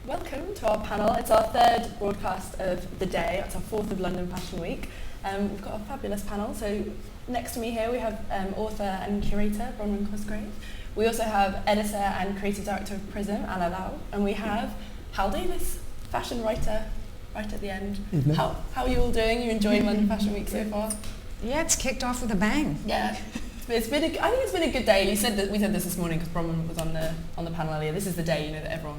Welcome to our panel. It's our third broadcast of the day. It's our fourth of London Fashion Week. We've got a fabulous panel. So next to me here we have author and curator Bronwyn Cosgrave. We also have editor and creative director of Prism, Laub. And we have Hywel Davies, fashion writer, right at the end. Mm-hmm. How are you all doing? You enjoying London Fashion Week so far? Yeah, it's kicked off with a bang. Yeah. I think it's been a good day. We said this morning because Bronwyn was on the panel earlier. This is the day that everyone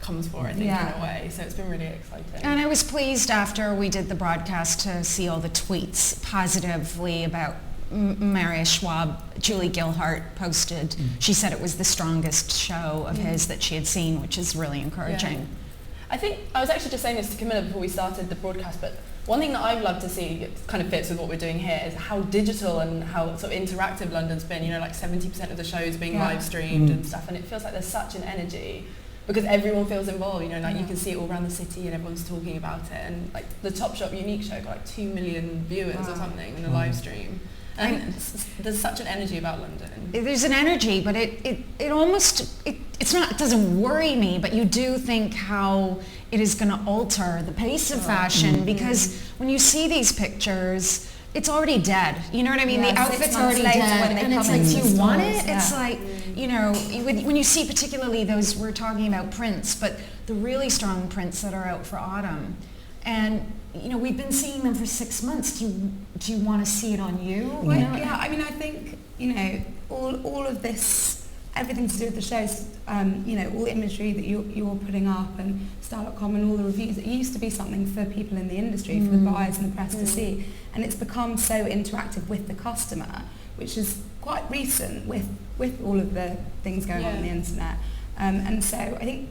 comes for, I think, in a way. So it's been really exciting. And I was pleased after we did the broadcast to see all the tweets positively about Mary Schwab. Julie Gilhart posted. She said it was the strongest show of his that she had seen, which is really encouraging. Yeah. I think I was actually just saying this to Camilla before we started the broadcast, but one thing that I've loved to see, it kind of fits with what we're doing here, is how digital and how sort of interactive London's been. 70% of the shows being live streamed and stuff, and it feels like there's such an energy because everyone feels involved. You can see it all around the city and everyone's talking about it. And like the Topshop Unique show got 2 million viewers or something in a live stream. And there's such an energy about London. There's an energy, but it doesn't worry me, but you do think how it is going to alter the pace of fashion because when you see these pictures, it's already dead. You know what I mean? The outfit's already dead, and it's like, do you want it? Yeah. It's like, when you see particularly those, we're talking about prints, but the really strong prints that are out for autumn, and we've been seeing them for 6 months. Do you want to see it on you? Well, yeah, I mean, I think, all of this, everything to do with the shows, all the imagery that you're putting up and Style.com and all the reviews, it used to be something for people in the industry, for the buyers and the press to see. And it's become so interactive with the customer, which is quite recent with all of the things going on the internet. And so I think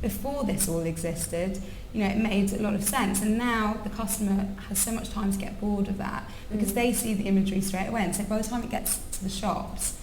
before this all existed, it made a lot of sense, and now the customer has so much time to get bored of that because they see the imagery straight away, and so by the time it gets to the shops,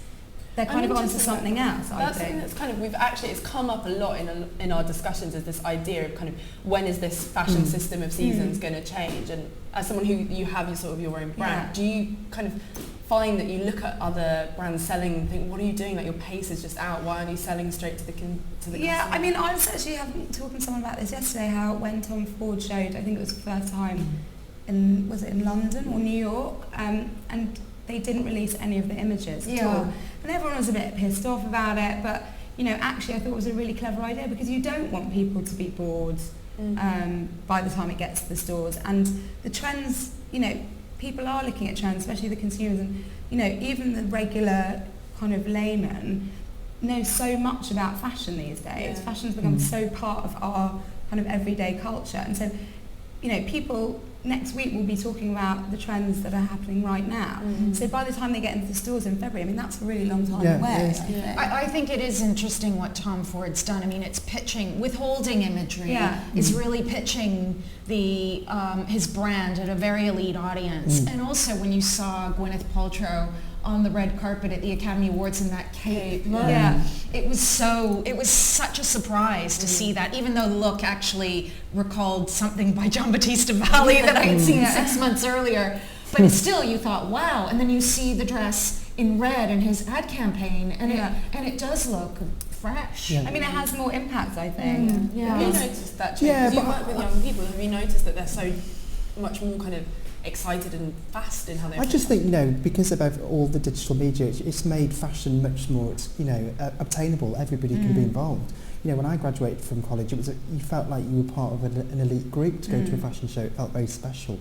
they're kind of onto something else. I think that's kind of it's come up a lot in our discussions, is this idea of kind of when is this fashion system of seasons going to change? And as someone who you have your own brand, do you kind of find that you look at other brands selling and think, what are you doing? Like, your pace is just out. Why aren't you selling straight to the customer? Yeah, I mean, I was actually talking to someone about this yesterday, how when Tom Ford showed, I think it was the first time was it in London or New York, and they didn't release any of the images at all. And everyone was a bit pissed off about it, but actually I thought it was a really clever idea because you don't want people to be bored by the time it gets to the stores. And the trends, people are looking at trends, especially the consumers, and even the regular kind of layman knows so much about fashion these days. Fashion's become so part of our kind of everyday culture, and so people next week will be talking about the trends that are happening right now. So by the time they get into the stores in February, I mean, that's a really long time away. I think it is interesting what Tom Ford's done. I mean, it's pitching, withholding imagery is really pitching the his brand at a very elite audience. And also when you saw Gwyneth Paltrow on the red carpet at the Academy Awards in that cape. It was such a surprise to see that, even though the look actually recalled something by John Battista Valli that I had seen 6 months earlier. But still, you thought, wow. And then you see the dress in red in his ad campaign, and it does look fresh. I mean, it has more impact, I think. Have you noticed that change? Because you work with young people. Have you noticed that they're so much more kind of excited and fast in how they... I just think, because of all the digital media, it's made fashion much more, obtainable. Everybody can be involved. When I graduated from college, you felt like you were part of an elite group to go to a fashion show. It felt very special.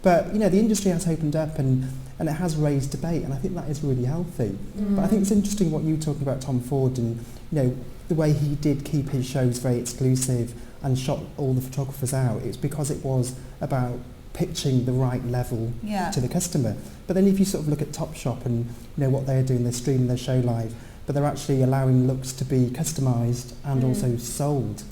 But, the industry has opened up and it has raised debate, and I think that is really healthy. But I think it's interesting what you were talking about Tom Ford and, the way he did keep his shows very exclusive and shot all the photographers out. It's because it was about pitching the right level to the customer. But then if you sort of look at Topshop and what they're doing, they're streaming their show live, but they're actually allowing looks to be customised and also sold.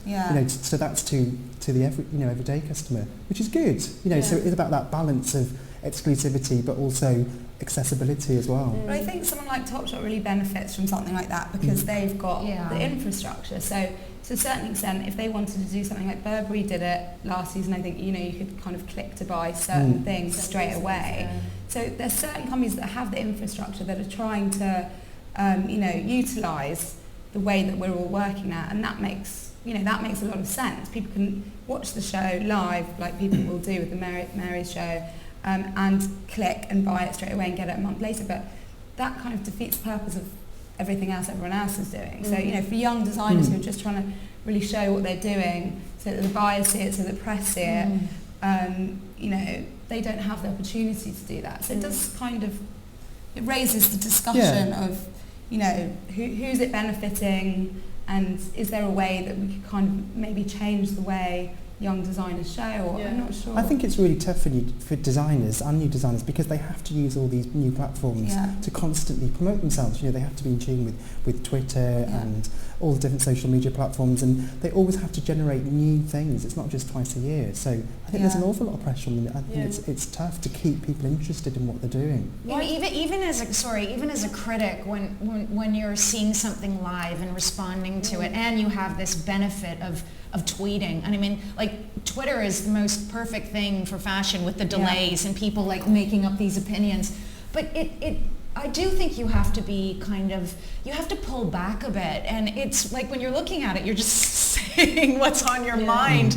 So that's to the everyday customer, which is good. So it is about that balance of exclusivity but also accessibility as well. But I think someone like Topshop really benefits from something like that because they've got the infrastructure. So to a certain extent, if they wanted to do something like Burberry did it last season, I think you could kind of click to buy certain things straight away. So there's certain companies that have the infrastructure that are trying to utilise the way that we're all working at, and that makes that makes a lot of sense. People can watch the show live, like people will do with the Mary's show, and click and buy it straight away and get it a month later. But that kind of defeats the purpose of everything else everyone else is doing. So, for young designers who are just trying to really show what they're doing so that the buyers see it, so that the press see it, they don't have the opportunity to do that. So it does it raises the discussion of, who's it benefiting, and is there a way that we could kind of maybe change the way young designers show, or I'm not sure. I think it's really tough for designers and new designers, because they have to use all these new platforms to constantly promote themselves. They have to be in tune with Twitter and all the different social media platforms, and they always have to generate new things. It's not just twice a year. So I think there's an awful lot of pressure on them. I think it's tough to keep people interested in what they're doing. Well, even as a critic, when you're seeing something live and responding to it, and you have this benefit of tweeting. And I mean, like, Twitter is the most perfect thing for fashion with the delays and people like making up these opinions. But I do think you have to be you have to pull back a bit. And it's like when you're looking at it, you're just saying what's on your mind.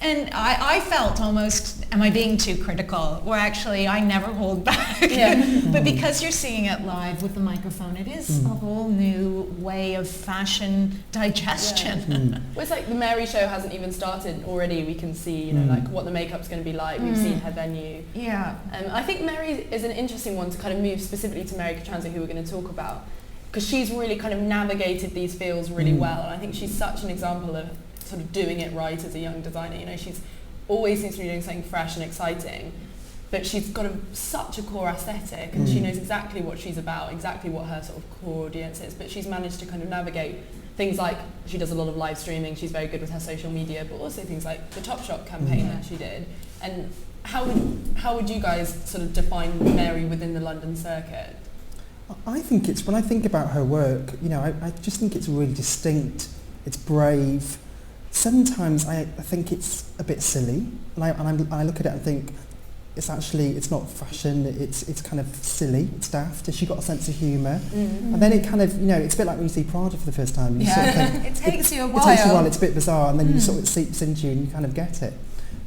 And I felt almost, am I being too critical? Well, actually, I never hold back. But because you're seeing it live with the microphone, it is a whole new way of fashion digestion. Well, it's like the Mary show hasn't even started already. We can see, like what the makeup's going to be like. We've seen her venue. I think Mary is an interesting one to kind of move specifically to Mary Katrantzou, who we're going to talk about, because she's really kind of navigated these fields really well. And I think she's such an example of sort of doing it right as a young designer. She's always seems to be doing something fresh and exciting, but she's got such a core aesthetic, and she knows exactly what she's about, exactly what her sort of core audience is, but she's managed to kind of navigate things like, she does a lot of live streaming, she's very good with her social media, but also things like the Topshop campaign that she did. And how would you guys sort of define Mary within the London circuit? I think when I think about her work, I just think it's really distinct, it's brave. Sometimes I think it's a bit silly, and I look at it and think it's not fashion, it's kind of silly, it's daft. Has she got a sense of humour? And then it kind of, it's a bit like when you see Prada for the first time. You sort of think, it takes you a while. It takes you a while, it's a bit bizarre, and then you sort of seeps into you and you kind of get it.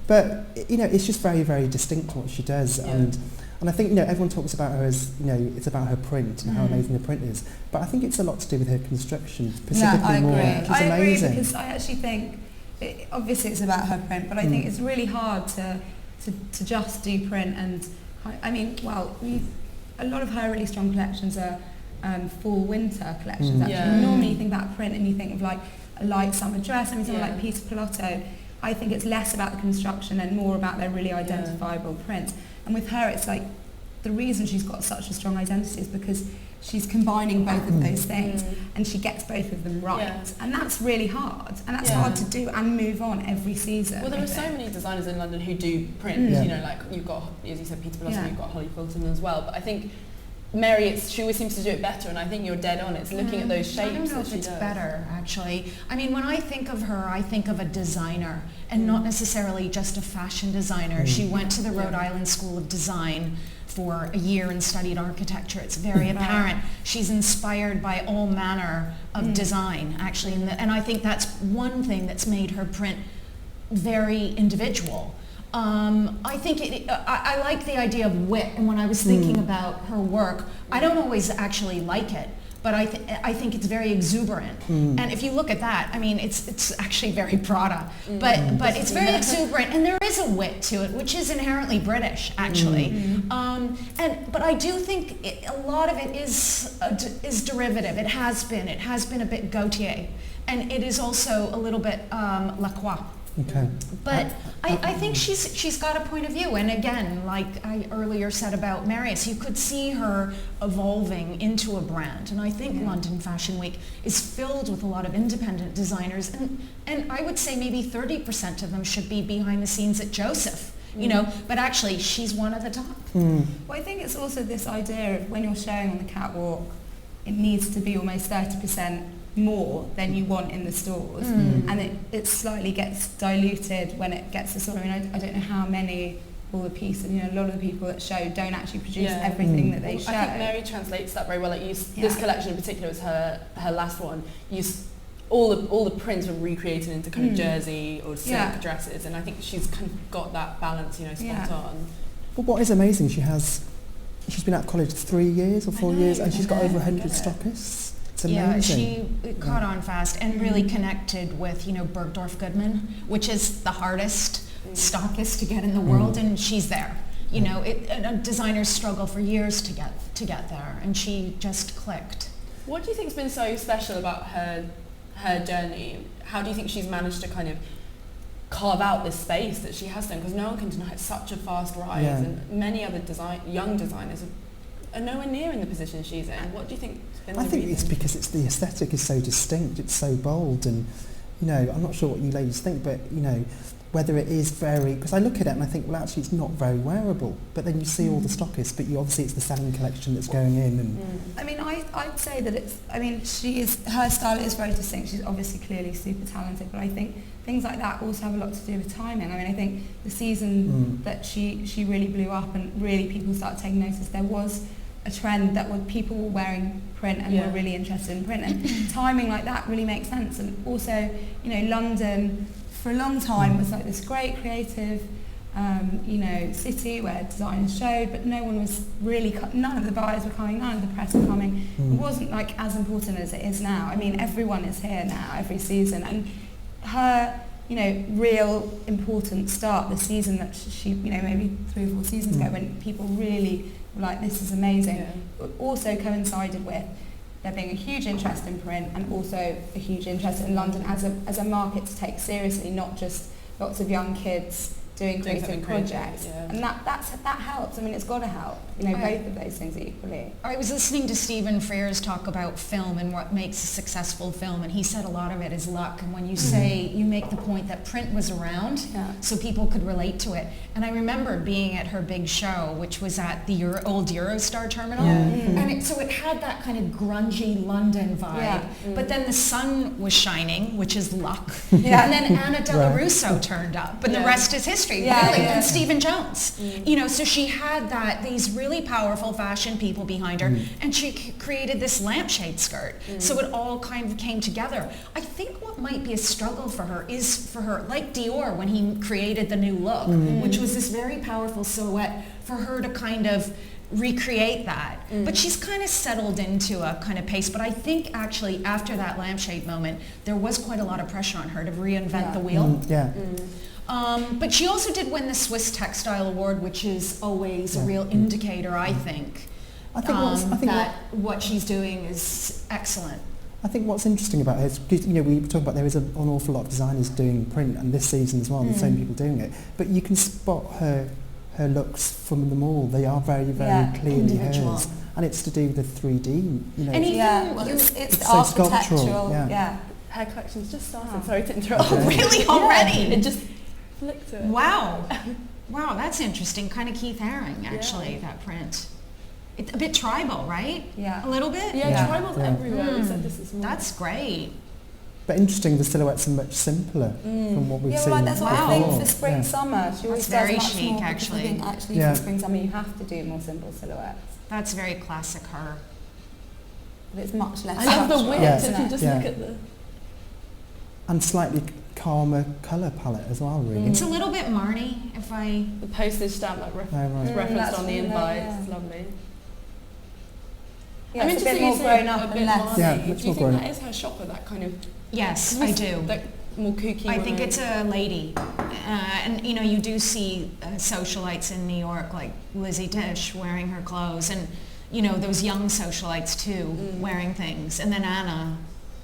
But, it's just very, very distinct what she does. And I think, everyone talks about her as, it's about her print and how amazing the print is. But I think it's a lot to do with her construction, specifically more. I agree, because I actually think, obviously it's about her print, but I think it's really hard to just do print. And a lot of her really strong collections are fall-winter collections, actually. Normally you think about print and you think of like a light summer dress. Someone like Peter Pilotto, I think it's less about the construction and more about their really identifiable prints. And with her, it's like the reason she's got such a strong identity is because she's combining both of those things, and she gets both of them right. And that's really hard, and that's hard to do and move on every season. Well, there are so many designers in London who do print. Like you've got, as you said, Peter Pilotto, you've got Holly Fulton as well. But I think Mary, she always seems to do it better, and I think you're dead on. It's looking at those shapes. I don't know if it's better, actually. I mean, when I think of her, I think of a designer, and not necessarily just a fashion designer. She went to the Rhode Island School of Design for a year and studied architecture. It's very apparent. She's inspired by all manner of design, actually, and I think that's one thing that's made her print very individual. I think I like the idea of wit, and when I was thinking about her work, I don't always actually like it, but I think it's very exuberant. And if you look at that, I mean, it's actually very Prada, but it's very exuberant, and there is a wit to it, which is inherently British, actually. But I do think a lot of it is derivative. It has been a bit Gautier, and it is also a little bit Lacroix. Okay. But I think she's got a point of view, and again, like I earlier said about Marius, you could see her evolving into a brand, and I think London Fashion Week is filled with a lot of independent designers, and I would say maybe 30% of them should be behind the scenes at Joseph, but actually she's one of the top. Well, I think it's also this idea of when you're showing on the catwalk, it needs to be almost 30% more than you want in the stores, and it slightly gets diluted when it gets to sort of, I don't know how many all the pieces, a lot of the people that show don't actually produce everything that they show. I think Mary translates that very well. Like this collection in particular was her last one. all the prints were recreated into kind of jersey or silk dresses, and I think she's kind of got that balance, spot on. But what is amazing, she's been out of college 3 years or 4 years, and she's got over 100 stockists. It's amazing. Yeah, she caught on fast and really connected with, Bergdorf Goodman, which is the hardest stockist to get in the world, and she's there. Designers struggle for years to get there, and she just clicked. What do you think's been so special about her journey? How do you think she's managed to kind of carve out this space that she has done? Because no one can deny it's such a fast rise, and many other young designers are nowhere near in the position she's in. What do you think has been the reason? It's because the aesthetic is so distinct, it's so bold, and I'm not sure what you ladies think, but whether it is very, because I look at it and I think, well, actually it's not very wearable, but then you see all the stockists, but obviously it's the selling collection that's going in. And I mean, I'd say that her style is very distinct. She's obviously clearly super talented, but I think things like that also have a lot to do with timing. I mean, I think the season that she really blew up and really people started taking notice, there was a trend that people were wearing print and were really interested in print, and timing like that really makes sense. And also, London for a long time was like this great creative city where designers showed, but no one was really, none of the buyers were coming, none of the press were coming. It wasn't like as important as it is now. I mean, everyone is here now every season, and her real important start, the season that she maybe 3 or 4 seasons ago, when people really were like, this is amazing, also coincided with there being a huge interest in print and also a huge interest in London as a market to take seriously, not just lots of young kids doing creative projects. And that helps. I mean, it's got to help. Both of those things equally. I was listening to Stephen Frears talk about film and what makes a successful film, and he said a lot of it is luck. And when you say, you make the point that print was around, so people could relate to it. And I remember being at her big show, which was at the old Eurostar terminal, and so it had that kind of grungy London vibe. But then the sun was shining, which is luck. And then Anna Della Russo turned up, and the rest is history. And Stephen Jones. So she had these really powerful fashion people behind her, and she created this lampshade skirt. So it all kind of came together. I think what might be a struggle for her is like Dior when he created the new look, which was this very powerful silhouette, for her to kind of recreate that. But she's kind of settled into a kind of pace. But I think actually after that lampshade moment, there was quite a lot of pressure on her to reinvent the wheel. But she also did win the Swiss Textile Award, which is always a real indicator, I think, that what she's doing is excellent. I think what's interesting about her is, we talk about there is an awful lot of designers doing print, and this season as well, the same people doing it. But you can spot her looks from them all. They are very, very clearly hers. And it's to do with the 3D, And even it's so architectural. Her collection's just started. Sorry to interrupt. Really? Already? It just flicked to it. Wow. Wow, that's interesting. Kind of Keith Haring, actually, that print. It's a bit tribal, right? Yeah. A little bit? Tribal's everywhere. Except this is more. That's great. But interesting, the silhouettes are much simpler from what we've seen. That's what I think for spring summer. She always That's very does much chic, more, actually. I think actually for spring summer you have to do more simple silhouettes. That's very classic her. But it's much less. I love the width if you just look at the. And slightly calmer colour palette as well, really. It's a little bit Marnie, if I... The postage stamp referenced on the invites. It's lovely. Yeah, it's a bit more grown up and less. Yeah, Do you think that is her shopper, that kind of... Yes, I do. That more kooky I think it's a lady. And, you do see socialites in New York, like Lizzie Tisch wearing her clothes, and, those young socialites, too, wearing things. And then Anna...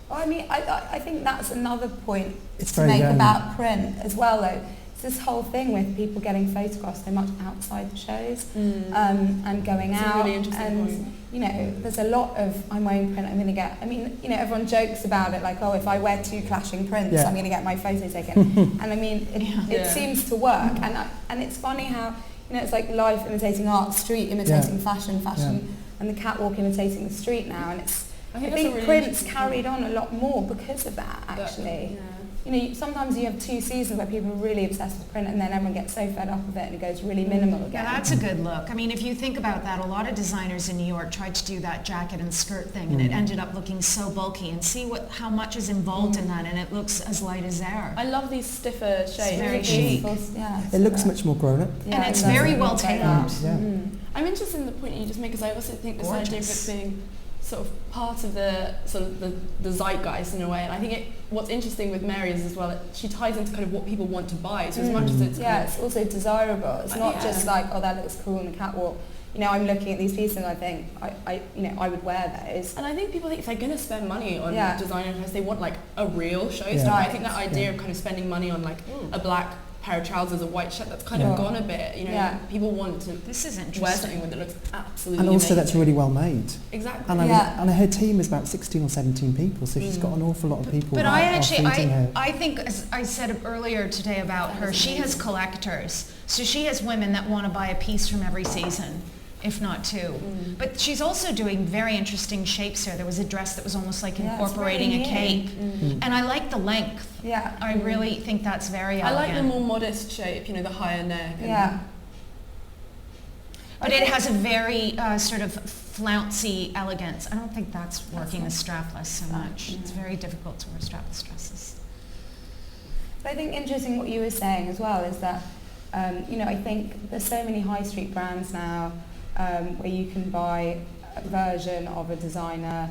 Well, I mean, I think that's another point It's to make young. about print as well, though. It's this whole thing with people getting photographs so much outside the shows and going It's out. a really interesting point. There's a lot of, I'm wearing print, I'm going to get, everyone jokes about it, like, oh, if I wear 2 clashing prints, I'm going to get my photo taken. And I mean, it seems to work. And it's funny how, it's like life imitating art, street imitating fashion, and the catwalk imitating the street now. And I think really print's carried on a lot more because of that, actually. sometimes you have 2 seasons where people are really obsessed with print and then everyone gets so fed up with it and it goes really minimal again. Yeah, that's a good look. I mean, if you think about that, a lot of designers in New York tried to do that jacket and skirt thing and it ended up looking so bulky, and see how much is involved in that, and it looks as light as air. I love these stiffer shapes. It's very chic. It looks much more grown up. And it's very well tailored. I'm interested in the point you just make, because I also think this idea of it being sort of part of the zeitgeist in a way, and I think what's interesting with Mary is as well that she ties into kind of what people want to buy. So as much as it's it's also desirable. It's not just like, oh, that looks cool on the catwalk. I'm looking at these pieces and I think I would wear those. And I think people think if they're going to spend money on designer dress, they want like a real showstopper. Right. I think that idea of kind of spending money on like a black pair of trousers, a white shirt, that's kind of gone a bit. People want to wear something that looks absolutely and also amazing. That's really well made. Exactly. And her team is about 16 or 17 people, so she's got an awful lot of people. But I think, as I said earlier today about her, she has collectors. So she has women that want to buy a piece from every season, if not 2. But she's also doing very interesting shapes here. There was a dress that was almost like incorporating a cape. And I like the length. Yeah. I really think that's very elegant. I like the more modest shape, the higher neck. But it has a very sort of flouncy elegance. I don't think that's working the strapless so much. It's very difficult to wear strapless dresses. But I think interesting what you were saying as well is that, I think there's so many high street brands now where you can buy a version of a designer.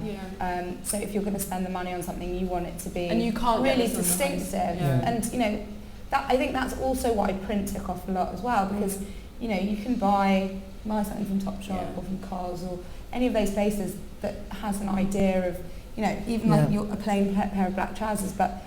So if you're going to spend the money on something, you want it to be and you can't really distinctive. And that I think that's also why print took off a lot as well, because you can buy something from Topshop or from Cos or any of those places that has an idea of even like a plain pair of black trousers, but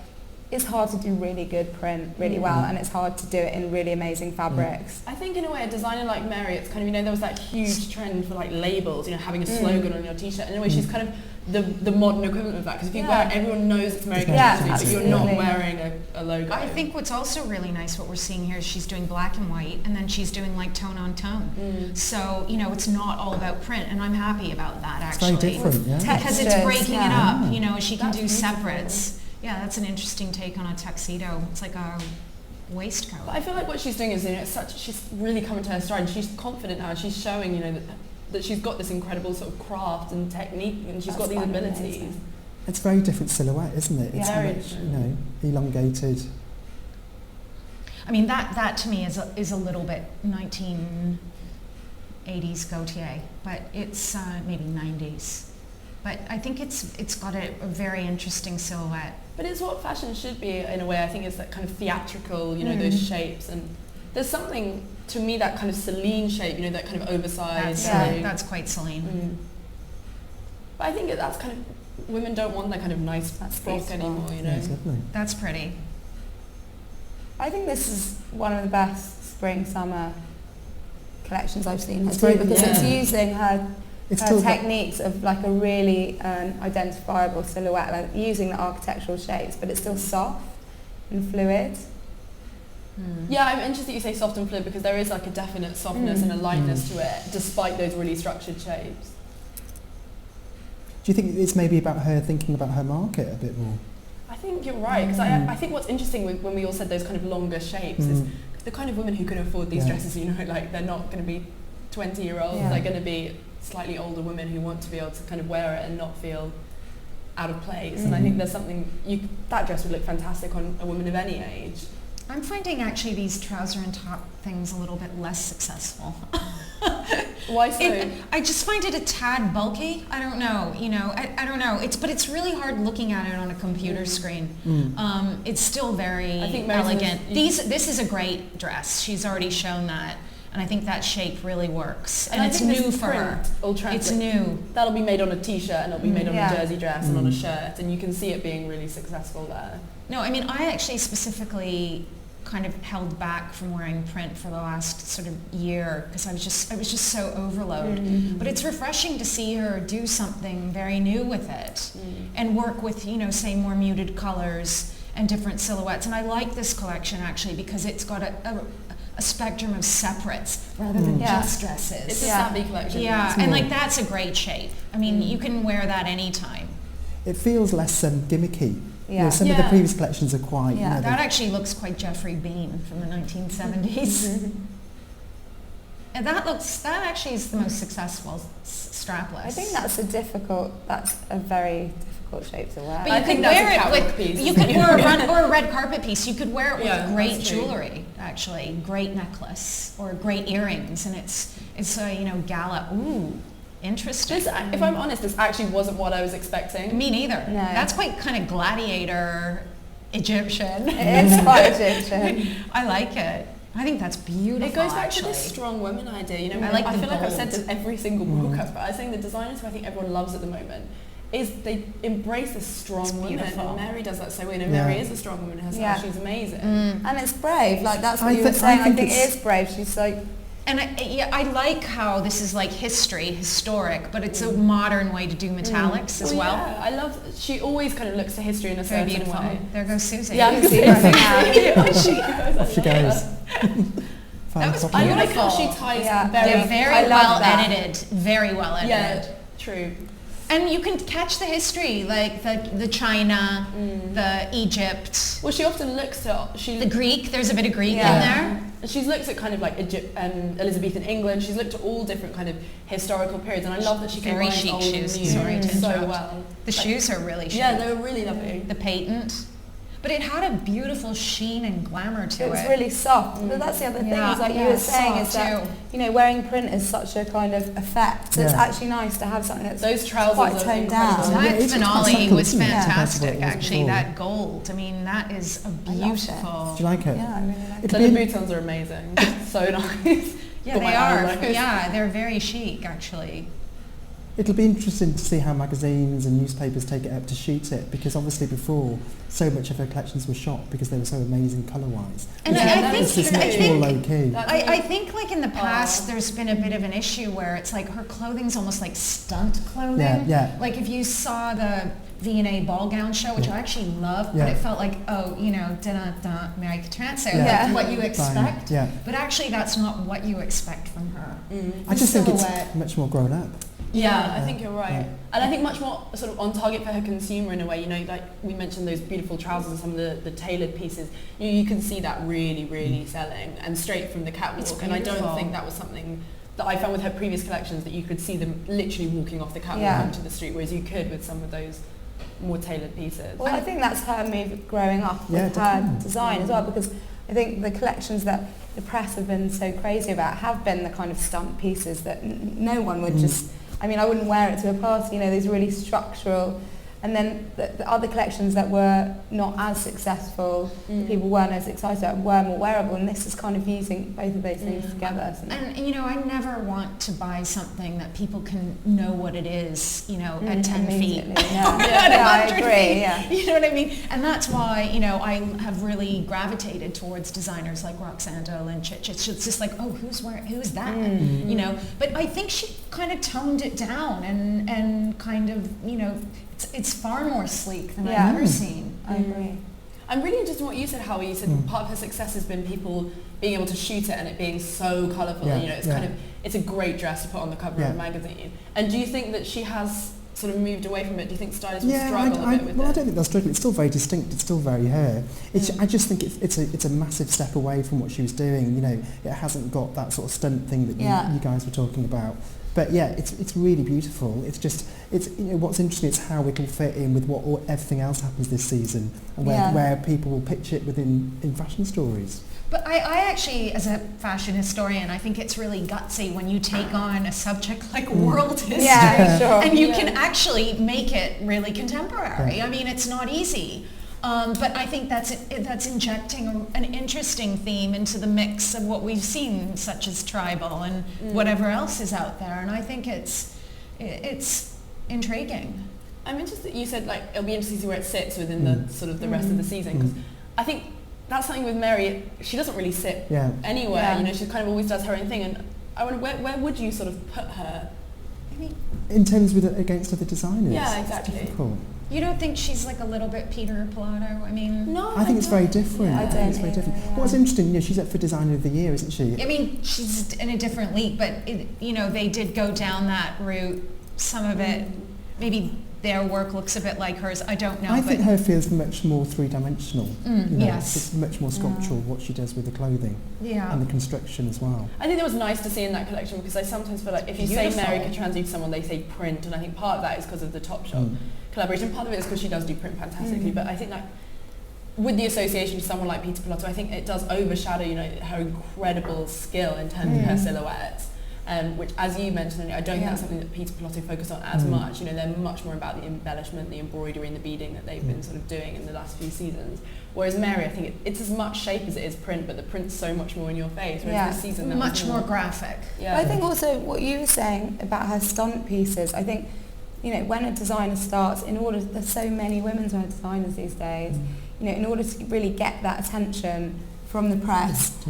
it's hard to do really good print really well, and it's hard to do it in really amazing fabrics. I think in a way a designer like Mary, it's kind of, there was that huge trend for like labels, having a slogan on your t-shirt, and in a way she's kind of the modern equivalent of that, because if you wear it, everyone knows it's Mary Katrantzou, but you're not wearing a logo. I think what's also really nice, what we're seeing here, is she's doing black and white, and then she's doing like tone on tone. So, it's not all about print, and I'm happy about that actually. It's very different, Because it's breaking it up, she can do separates. Yeah, that's an interesting take on a tuxedo. It's like a waistcoat. But I feel like what she's doing is, she's really coming to her stride. She's confident now. She's showing, that she's got this incredible sort of craft and technique, and she's got these abilities. Amazing. It's a very different silhouette, isn't it? It's much, elongated. I mean, that to me is a little bit 1980s Gautier, but it's maybe 90s. But I think it's got a very interesting silhouette. But it's what fashion should be in a way. I think it's that kind of theatrical, those shapes. And there's something, to me, that kind of Celine shape, that kind of oversized. That's quite Celine. But I think that's kind of, women don't want that kind of nice frock anymore, That's pretty. I think this is one of the best spring-summer collections I've seen her do, because it's using her techniques got of like a really identifiable silhouette, like using the architectural shapes, but it's still soft and fluid. Yeah, I'm interested you say soft and fluid, because there is like a definite softness and a lightness to it, despite those really structured shapes. Do you think it's maybe about her thinking about her market a bit more? I think you're right, because I think what's interesting when we all said those kind of longer shapes is the kind of women who can afford these dresses, like they're not going to be 20-year-olds, they're going to be slightly older women who want to be able to kind of wear it and not feel out of place. And I think there's something, that dress would look fantastic on a woman of any age. I'm finding actually these trouser and top things a little bit less successful. Why so? I just find it a tad bulky. I don't know, I don't know. But it's really hard looking at it on a computer screen. It's still very elegant. This is a great dress. She's already shown that. And I think that shape really works. And it's new for her. It's new. That'll be made on a t-shirt, and it'll be made on a jersey dress and on a shirt, and you can see it being really successful there. No, I mean, I actually specifically kind of held back from wearing print for the last sort of year because I was just so overloaded. But it's refreshing to see her do something very new with it and work with, say more muted colors and different silhouettes. And I like this collection actually because it's got a spectrum of separates rather than just dresses. It's a savvy collection. Yeah, and like that's a great shape. I mean, you can wear that anytime. It feels less gimmicky. Some of the previous collections are quite... Yeah. That actually looks quite Jeffrey Bean from the 1970s. And that actually is the most successful strapless. I think that's a very difficult shape to wear. But you could wear it with, you could wear or a red carpet piece. You could wear it with great jewelry, actually, great necklace or great earrings, and it's a gala. Ooh, interesting. If I'm honest, this actually wasn't what I was expecting. Me neither. No. That's quite kind of gladiator Egyptian. It is quite Egyptian. I like it. I think that's beautiful. It goes back actually to this strong woman idea. I feel like I've said gold. this every single broadcast, but I was saying the designers who I think everyone loves at the moment is they embrace this strong woman, and Mary does that so well. Mary is a strong woman herself. She's amazing, and it's brave. Like that's what you were saying. I think it is brave. She's like. And I like how this is like historic, but it's a modern way to do metallics as well. Yeah, I love. She always kind of looks to history in a Very certain beautiful. way. There goes Susie. Yeah, Off she goes. That was I like beautiful. how she ties They're very well edited. Very well edited. Yeah, true. And you can catch the history, like the China, the Egypt. Well, she often looks at the Greek. There's a bit of Greek in there. She's looked at kind of like Elizabethan England. She's looked at all different kind of historical periods, and I love that she very combines chic old shoes. and new Sorry to so interrupt. well. The shoes are really chic. Yeah, they were really lovely. The patent. But it had a beautiful sheen and glamour to it. It was really soft. But that's the other thing, is like you were saying, is that wearing print is such a kind of effect. So it's actually nice to have something that's those trousers quite toned down. That finale was fantastic, Yeah. actually. That gold. I mean, that is a beautiful. Do you like it? Yeah, I really like it. The Louboutins are amazing. So nice. Yeah, they are. Yeah, they're very chic, actually. It'll be interesting to see how magazines and newspapers take it up to shoot it, because obviously before so much of her collections were shot because they were so amazing colour-wise. And this is much more low-key. I think like in the past there's been a bit of an issue where it's like her clothing's almost like stunt clothing. Yeah. Like if you saw the V&A ball gown show, which I actually loved, but it felt like, Mary Katrantzou, like what you expect. Yeah. But actually that's not what you expect from her. I just think it's much more grown up. Yeah, I think you're right. And I think much more sort of on target for her consumer in a way. Like we mentioned those beautiful trousers and some of the tailored pieces. You can see that really, really selling and straight from the catwalk. And I don't think that was something that I found with her previous collections, that you could see them literally walking off the catwalk onto the street, whereas you could with some of those more tailored pieces. Well, I think that's her move growing up with her design as well, because I think the collections that the press have been so crazy about have been the kind of stunt pieces that no one would just... I mean, I wouldn't wear it to a party, these really structural. And then the other collections that were not as successful, people weren't as excited about, were more wearable. And this is kind of using both of those things together. So. And I never want to buy something that people can know what it is, at 10 feet. I agree, yeah. You know what I mean? And that's why, I have really gravitated towards designers like Roxanne Dolinchich. It's just like, who's that? But I think she kind of toned it down and kind of, it's far more sleek than I've ever seen. I agree. I'm really interested in what you said, Howie. You said part of her success has been people being able to shoot it and it being so colourful. It's a great dress to put on the cover of a magazine. And do you think that she has sort of moved away from it? Do you think stylists will struggle a bit with it? I don't think they'll struggle. It's still very distinct. It's still very her. I just think it's a massive step away from what she was doing. It hasn't got that sort of stunt thing that you guys were talking about. But yeah, it's really beautiful. It's what's interesting is how it will fit in with what everything else happens this season, and where people will pitch it in fashion stories. But I actually, as a fashion historian, I think it's really gutsy when you take on a subject like world history and you can actually make it really contemporary. Yeah. I mean, it's not easy. But I think that's injecting an interesting theme into the mix of what we've seen, such as tribal and whatever else is out there. And I think it's intriguing. I'm interested. You said it'll be interesting to see where it sits within the sort of the rest of the season, because I think that's something with Mary. She doesn't really sit anywhere. Yeah. She kind of always does her own thing. And I wonder where would you sort of put her? In terms against other designers. Yeah, exactly. It's difficult. You don't think she's like a little bit Peter Pilato? I mean, no. I think it's very different. Yeah, I think it's very different. What's interesting, she's up for Designer of the Year, isn't she? I mean, she's in a different league, but they did go down that route. Some of it, maybe their work looks a bit like hers. I don't know. I think her feels much more three-dimensional. Yes. It's much more sculptural, what she does with the clothing and the construction as well. I think it was nice to see in that collection, because I sometimes feel like if you say Mary Katrantzou to someone, they say print, and I think part of that is because of the Topshop collaboration. Part of it is because she does do print fantastically, but I think that with the association to someone like Peter Pilotto, I think it does overshadow, her incredible skill in terms of her silhouettes. Which, as you mentioned, I don't think that's something that Peter Pilotto focused on as much. They're much more about the embellishment, the embroidery and the beading that they've been sort of doing in the last few seasons. Whereas Mary, I think it's as much shape as it is print, but the print's so much more in your face. Whereas this season, much more graphic. Yeah. I think also what you were saying about her stunt pieces, I think, when a designer starts, there's so many women's wear designers these days, in order to really get that attention from the press,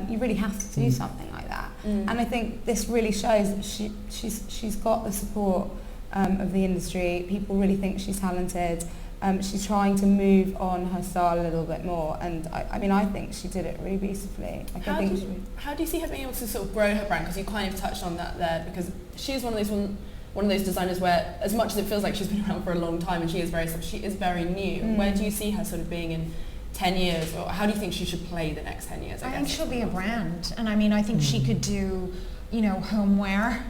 you really have to do something like that. And I think this really shows that she's got the support of the industry. People really think she's talented. She's trying to move on her style a little bit more, and I think she did it really beautifully. How do you see her being able to sort of grow her brand? Because you kind of touched on that there, because she's one of those designers where, as much as it feels like she's been around for a long time and she is very new. Where do you see her sort of being in 10 years, or how do you think she should play the next 10 years? I think she'll be a brand, and I think she could do, homeware,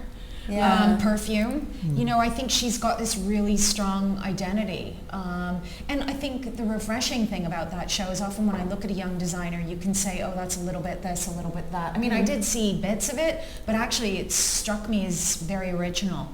perfume. I think she's got this really strong identity, and I think the refreshing thing about that show is often when I look at a young designer, you can say, oh, that's a little bit this, a little bit that. I did see bits of it, but actually it struck me as very original.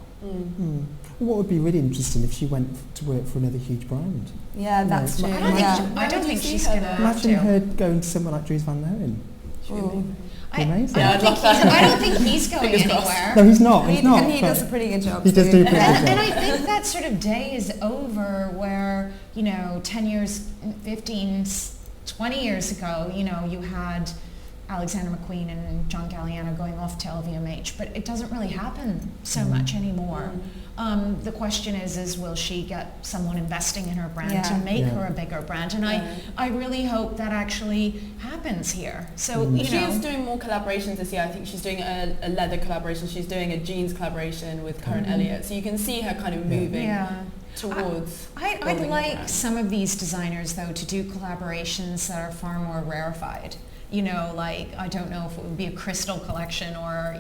What would be really interesting if she went to work for another huge brand? Yeah, that's true. I don't think she's going to. Imagine her going to somewhere like Dries Van Leeuwen. Amazing. I don't think he's going anywhere. No, he's not. He's not. And he does a pretty good job. He does do a pretty good job. And I think that sort of day is over where, 10 years, 15, 20 years ago, you had Alexander McQueen and John Galliano going off to LVMH, but it doesn't really happen so much anymore. The question is will she get someone investing in her brand to make her a bigger brand? And I really hope that actually happens here. So, She is doing more collaborations this year. I think she's doing a leather collaboration. She's doing a jeans collaboration with Current Elliott. So you can see her kind of moving towards... I'd like some of these designers, though, to do collaborations that are far more rarefied. I don't know if it would be a crystal collection or,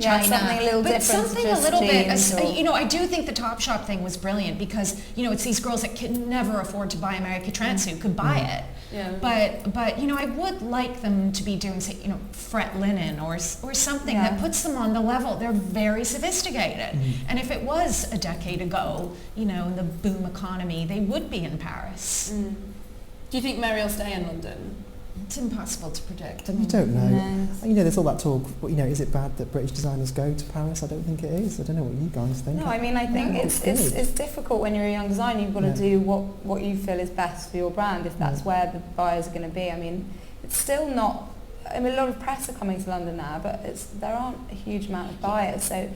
China, something a little different. Something a little bit, I do think the Topshop thing was brilliant because, it's these girls that could never afford to buy a Mary Katrantzou could buy it. Yeah. But I would like them to be doing, say, fret linen or something that puts them on the level. They're very sophisticated. And if it was a decade ago, in the boom economy, they would be in Paris. Do you think Mary will stay in London? It's impossible to predict. You don't know. There's all that talk, but, is it bad that British designers go to Paris? I don't think it is. I don't know what you guys think. No, I think it's difficult when you're a young designer. You've got to do what you feel is best for your brand, if that's where the buyers are going to be. It's still not... a lot of press are coming to London now, but there aren't a huge amount of buyers. So,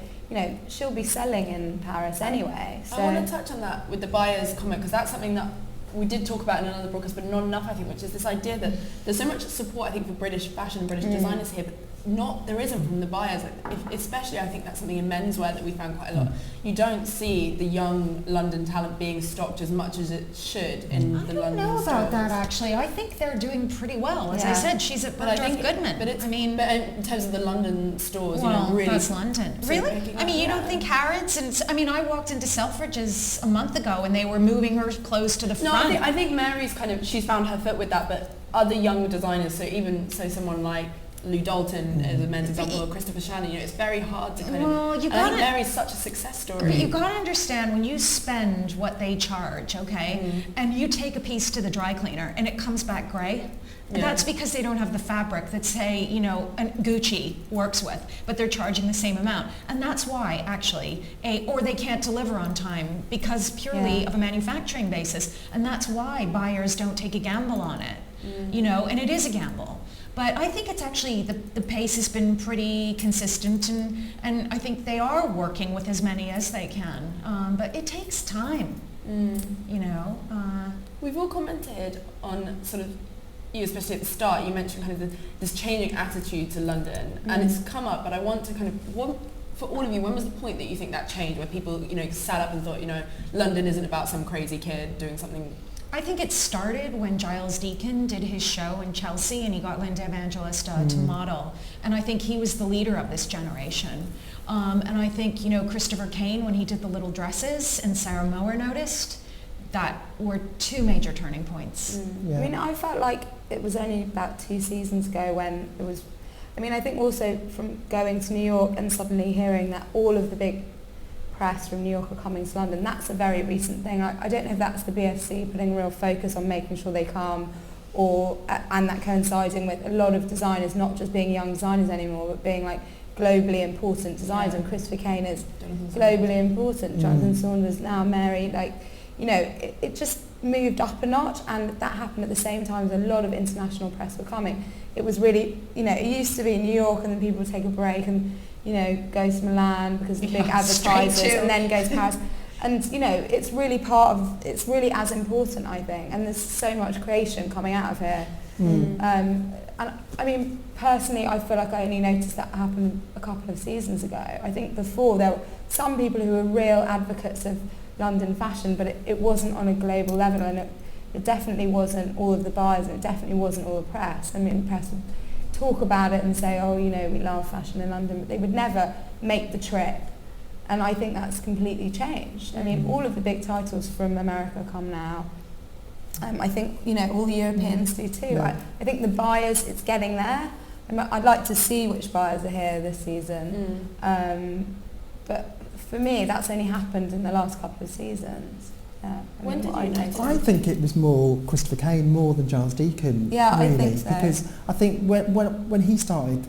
she'll be selling in Paris anyway. So. I want to touch on that with the buyers comment, because that's something that we did talk about in another broadcast, but not enough, I think, which is this idea that there's so much support, I think, for British fashion and British designers here, but there isn't from the buyers. Especially, I think that's something in menswear that we found quite a lot. You don't see the young London talent being stocked as much as it should in the London stores. I don't know about that, actually. I think they're doing pretty well. As I said, she's at Bergdorf Goodman. But in terms of the London stores, really... that's London. Really? You don't think Harrods and... I walked into Selfridges a month ago and they were moving her clothes to the front. No, I think Mary's she's found her foot with that, but other young designers, so someone like Lou Dalton as a men's example, or Christopher Shannon, it's very hard to I think Mary's such a success story. But you've got to understand, when you spend what they charge, and you take a piece to the dry cleaner and it comes back grey, that's because they don't have the fabric that, say, Gucci works with, but they're charging the same amount. And that's why, actually, or they can't deliver on time because purely of a manufacturing basis. And that's why buyers don't take a gamble on it, and it is a gamble. But I think it's actually, the pace has been pretty consistent, and I think they are working with as many as they can. But it takes time, We've all commented on sort of, especially at the start, you mentioned kind of this changing attitude to London, and it's come up, but I want to kind of, for all of you, when was the point that you think that changed, where people, you know, sat up and thought, you know, London isn't about some crazy kid doing something? I think it started when Giles Deacon did his show in Chelsea and he got Linda Evangelista to model. And I think he was the leader of this generation. And I think, you know, Christopher Kane, when he did the little dresses and Sarah Mower noticed, that were two major turning points. I mean, I felt like it was only about 2 seasons ago when it was, I mean, I think also from going to New York and suddenly hearing that all of the big press from New York are coming to London, that's a very recent thing. I don't know if that's the BFC putting real focus on making sure they come, or and that coinciding with a lot of designers not just being young designers anymore, but being like globally important designers. And Christopher Kane is globally important. Jonathan Saunders, now Mary, like, you know, it just moved up a notch, and that happened at the same time as a lot of international press were coming. It was really, you know, it used to be New York and then people would take a break and, you know, go to Milan because of the big advertisers, and then go to Paris. And, you know, it's really it's really as important, I think, and there's so much creation coming out of here. And I mean, personally, I feel like I only noticed that happen a couple of seasons ago. I think before there were some people who were real advocates of London fashion, but it wasn't on a global level, and it definitely wasn't all of the buyers, and it definitely wasn't all the press. I mean, the press would talk about it and say, oh, you know, we love fashion in London, but they would never make the trip. And I think that's completely changed. I mean, all of the big titles from America come now. I think, you know, all the Europeans do too. I think the buyers, it's getting there. I'd like to see which buyers are here this season. But for me, that's only happened in the last couple of seasons. When did you notice? I think it was more Christopher Kane more than Giles Deacon. Yeah, really, I think so. Because I think when he started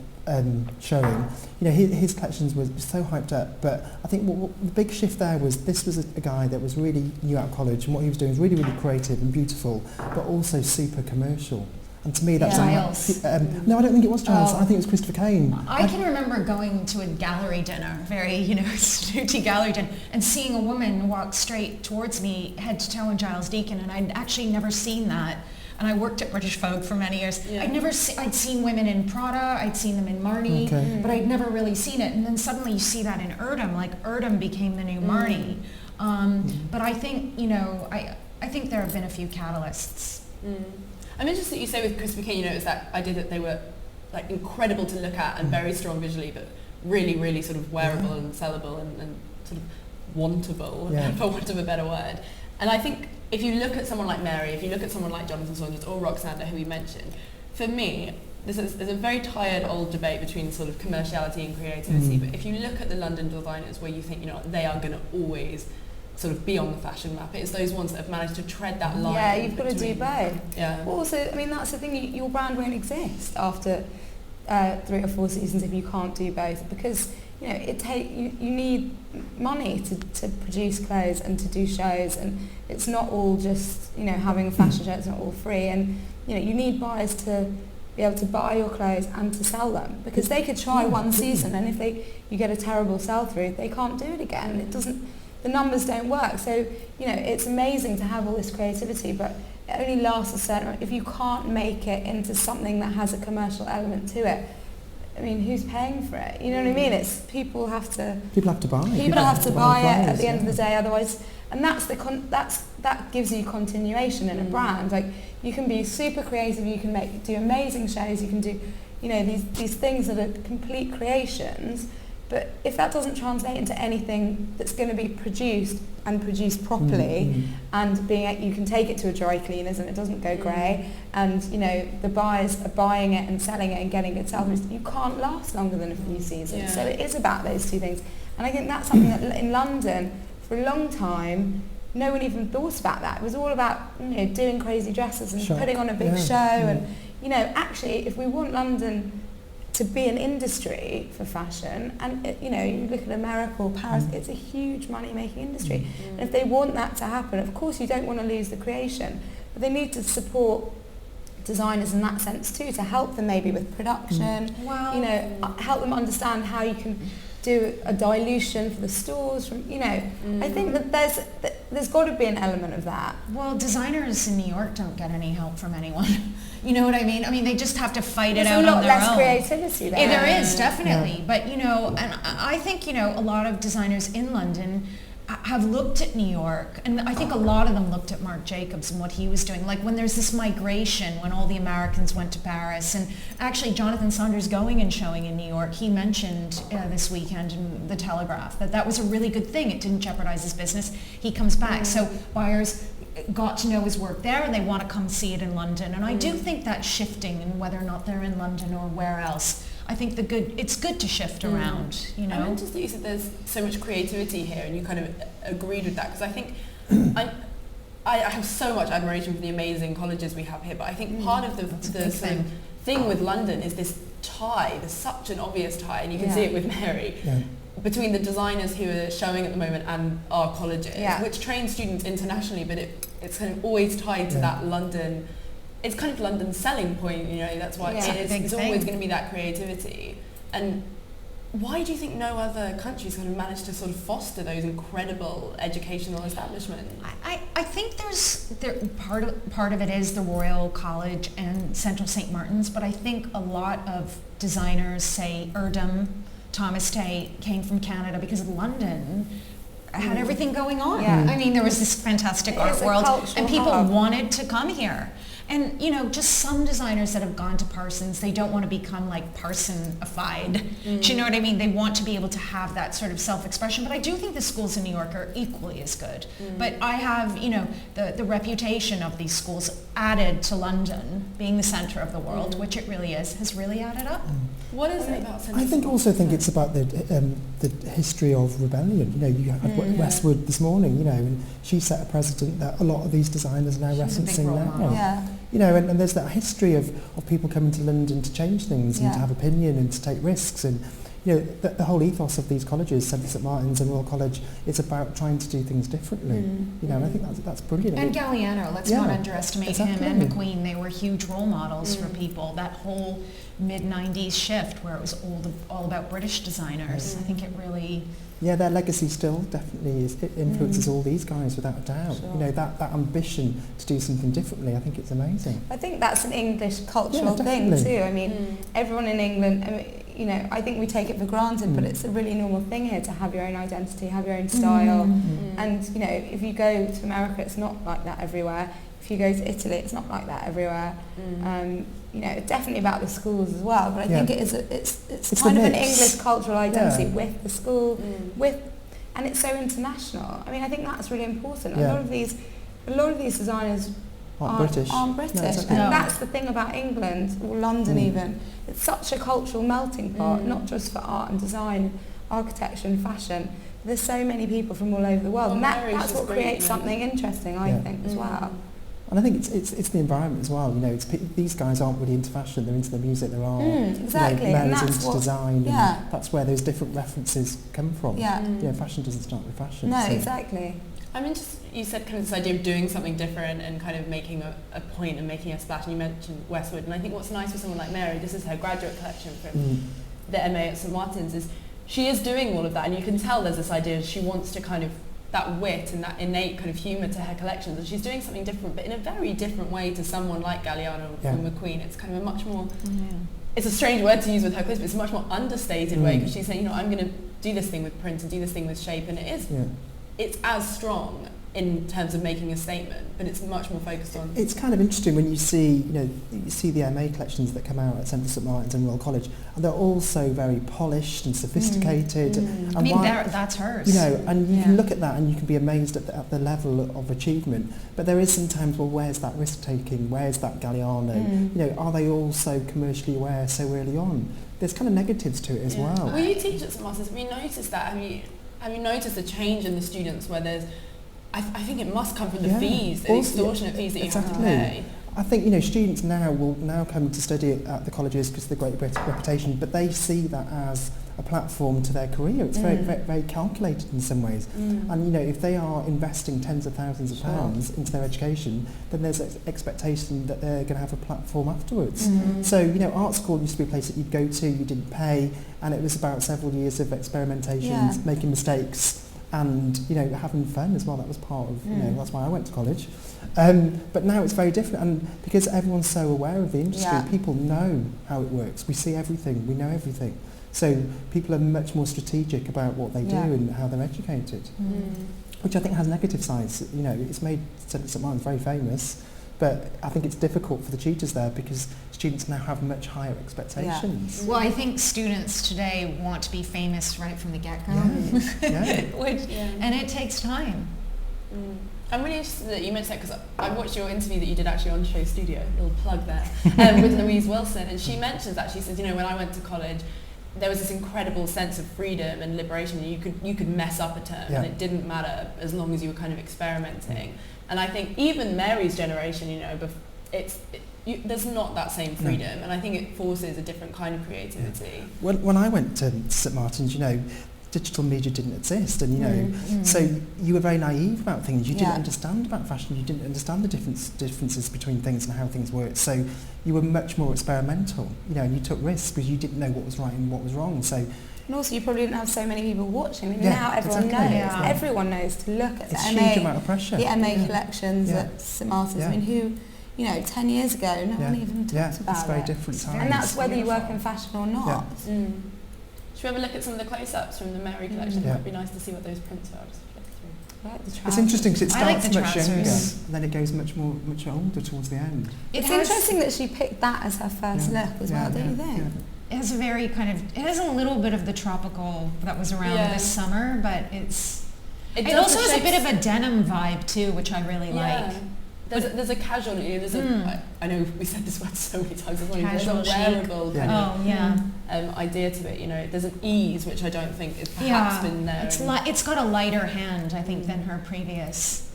showing, you know, his collections were so hyped up. But I think the big shift there was this was a guy that was really new out of college, and what he was doing was really, really creative and beautiful, but also super commercial. And to me, that's Giles. No, I don't think it was Giles. I think it was Christopher Kane. I can remember going to a gallery dinner, very, you know, snooty gallery dinner, and seeing a woman walk straight towards me, head to toe in Giles Deacon, and I'd actually never seen that. And I worked at British Vogue for many years. I'd seen women in Prada, I'd seen them in Marni, but I'd never really seen it. And then suddenly you see that in Erdem, like Erdem became the new Marni. But I think, you know, I think there have been a few catalysts. I'm interested that you say with Christopher Kane, you know, it's that idea that they were like incredible to look at and very strong visually, but really, really sort of wearable and sellable and sort of wantable, for want of a better word. And I think if you look at someone like Mary, if you look at someone like Jonathan Saunders or Roxander, who we mentioned, for me, there's a very tired old debate between sort of commerciality and creativity. But if you look at the London designers where you think, you know, they are going to always sort of be on the fashion map, it's those ones that have managed to tread that line. Yeah, you've got to do both. Yeah. Also, I mean, that's the thing, your brand won't exist after 3 or 4 seasons if you can't do both, because, you know, you need money to produce clothes and to do shows, and it's not all just, you know, having a fashion show, it's not all free, and, you know, you need buyers to be able to buy your clothes and to sell them, because they could try one season, and if you get a terrible sell-through, they can't do it again. The numbers don't work. So, you know, it's amazing to have all this creativity, but it only lasts a certain amount. If you can't make it into something that has a commercial element to it, I mean, who's paying for it? You know what I mean? It's people have to buy. People have to buy it at the end of the day, otherwise. And that gives you continuation in a brand. Like, you can be super creative, you can do amazing shows, you can do, you know, these things that are complete creations. But if that doesn't translate into anything that's going to be produced and produced properly, and you can take it to a dry cleaners and it doesn't go grey, and, you know, the buyers are buying it and selling it and getting good sell-throughs, you can't last longer than a few seasons. Yeah. So it is about those two things. And I think that's something that in London, for a long time, no one even thought about that. It was all about, you know, doing crazy dresses and putting on a big show. And, you know, actually, if we want London to be an industry for fashion, and you know, you look at America or Paris, it's a huge money-making industry. And if they want that to happen, of course you don't want to lose the creation, but they need to support designers in that sense too, to help them maybe with production, you know, help them understand how you can do a dilution for the stores from, you know, I think that there's got to be an element of that. Well, designers in New York don't get any help from anyone. You know what I mean? I mean, they just have to fight it out on their own. There's a lot less creativity there. Yeah, there is, definitely. But, you know, and I think, you know, a lot of designers in London have looked at New York, and I think a lot of them looked at Marc Jacobs and what he was doing. Like when there's this migration, when all the Americans went to Paris, and actually Jonathan Saunders going and showing in New York, he mentioned this weekend in The Telegraph that was a really good thing. It didn't jeopardize his business. He comes back. So buyers got to know his work there and they want to come see it in London. And I do think that's shifting, and whether or not they're in London or where else. I think it's good to shift around, you know. I'm interested that you said there's so much creativity here, and you kind of agreed with that, because I think I have so much admiration for the amazing colleges we have here, but I think part of the sort of thing with London is this tie. There's such an obvious tie, and you can see it with Mary, between the designers who are showing at the moment and our colleges, which train students internationally, but it's kind of always tied to that London. It's kind of London's selling point, you know, that's why it's always going to be that creativity. And why do you think no other countries kind of managed to sort of foster those incredible educational establishments? I think part of it is the Royal College and Central St. Martin's, but I think a lot of designers, say Erdem, Thomas Tay, came from Canada because London had everything going on. I mean, there was this fantastic art world, and people wanted to come here. And, you know, just some designers that have gone to Parsons, they don't want to become like Parson-ified. Do you know what I mean? They want to be able to have that sort of self-expression. But I do think the schools in New York are equally as good. But I have, you know, the reputation of these schools added to London being the center of the world, which it really is, has really added up. What is it about central? I think it's about the history of rebellion. You know, you had Westwood this morning, you know, and she set a precedent that a lot of these designers are now referencing now. You know, and there's that history of people coming to London to change things and to have opinion and to take risks. And, you know, the whole ethos of these colleges, St Martin's and Royal College, is about trying to do things differently. You know, and I think that's brilliant. And Galliano, let's not underestimate him, and McQueen. They were huge role models for people. That whole mid-90s shift where it was all about British designers. I think it really... Yeah, their legacy still definitely influences all these guys without a doubt. You know, that ambition to do something differently, I think it's amazing. I think that's an English cultural thing too. I mean, everyone in England, I mean, you know, I think we take it for granted, but it's a really normal thing here to have your own identity, have your own style. And, you know, if you go to America, it's not like that everywhere. If you go to Italy, it's not like that everywhere. You know, it's definitely about the schools as well, but I think it's kind of an English cultural identity with the school, and it's so international. I mean, I think that's really important. A lot of these designers aren't British. No, exactly. And that's the thing about England, or London even. It's such a cultural melting pot, not just for art and design, architecture and fashion. There's so many people from all over the world, and that's what creates something interesting, I think, as well. And I think it's the environment as well. You know, these guys aren't really into fashion; they're into the music, they're art. Exactly, you know, and Mary's that's into what, design. And that's where those different references come from. You know, fashion doesn't start with fashion. No, exactly. I mean, just you said kind of this idea of doing something different and kind of making a point and making a splash. And you mentioned Westwood, and I think what's nice for someone like Mary, this is her graduate collection from the MA at St Martin's, is she is doing all of that, and you can tell there's this idea she wants to kind of that wit and that innate kind of humour to her collections, and she's doing something different, but in a very different way to someone like Galliano and McQueen. It's kind of a much more, it's a strange word to use with her clothes, but it's a much more understated way, because she's saying, you know, I'm going to do this thing with print and do this thing with shape, and it is, it's as strong in terms of making a statement, but it's much more focused on... It's kind of interesting when you see, you see the MA collections that come out at Central St Martin's and Royal College, and they're all so very polished and sophisticated. And I mean, that's hers. You know, and you can look at that and you can be amazed at the level of achievement. But there is sometimes, well, where's that risk-taking? Where's that Galliano? You know, are they all so commercially aware so early on? There's kind of negatives to it as well. Well, you teach at St Martin's. Have you noticed that? Have you noticed the change in the students where there's... I think it must come from the fees, the extortionate fees that you have to pay. I think, you know, students will now come to study at the colleges because of the great reputation, but they see that as a platform to their career. It's very, very, very calculated in some ways. And, you know, if they are investing tens of thousands of pounds into their education, then there's an expectation that they're going to have a platform afterwards. So, you know, art school used to be a place that you'd go to, you didn't pay, and it was about several years of experimentations, making mistakes, and having fun as well. That was part of that's why I went to college. But now it's very different, and because everyone's so aware of the industry, people know how it works. We see everything, we know everything. So people are much more strategic about what they do and how they're educated, which I think has negative sides. It's made St Martin's very famous, but I think it's difficult for the tutors there because students now have much higher expectations. Well, I think students today want to be famous right from the get-go, and it takes time. I'm really interested that you mentioned that because I watched your interview that you did actually on SHOWstudio, little plug there, with Louise Wilson, and she mentions that, she says, when I went to college, there was this incredible sense of freedom and liberation. You could mess up a term and it didn't matter as long as you were kind of experimenting. And I think even Mary's generation, there's not that same freedom, and I think it forces a different kind of creativity. When I went to St Martin's, digital media didn't exist, and so you were very naive about things. You didn't understand about fashion. You didn't understand the differences between things and how things worked. So you were much more experimental, and you took risks because you didn't know what was right and what was wrong. So. And also, you probably didn't have so many people watching. Now everyone knows. Yeah. Everyone knows to look at it's a huge amount of pressure. The MA collections at St Martin's. I mean, 10 years ago, no one even talked about it. It's very different times. And that's whether you work in fashion or not. Should we have a look at some of the close-ups from the Mary collection? It would be nice to see what those prints are. Just flick through. I like the trousers. It's interesting because it starts much trousers. younger, and then it goes much older towards the end. It's interesting that she picked that as her first look as well, don't you think? It has a very it has a little bit of the tropical that was around this summer, but it also has a bit of a denim vibe too, which I really like. There's a casual, I know we said this word so many times, there's a wearable idea to it, there's an ease which I don't think is perhaps been there. It's got a lighter hand, I think, than her previous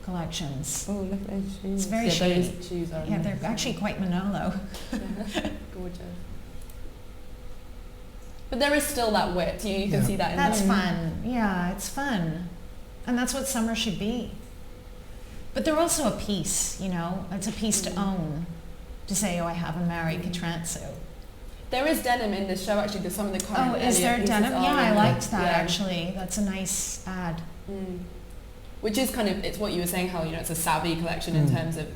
collections. Oh, look at those shoes. It's very shady. Those shoes are they're actually quite Manolo. Gorgeous. But there is still that width, you can see that in That's fun. Yeah, it's fun. And that's what summer should be. But they're also a piece, it's a piece to own, to say, I have a Mary Katrantzou. There is denim in this show, actually. There's some of the current is there denim? Yeah, I liked that, actually. That's a nice ad. Which is it's what you were saying, how, it's a savvy collection in terms of,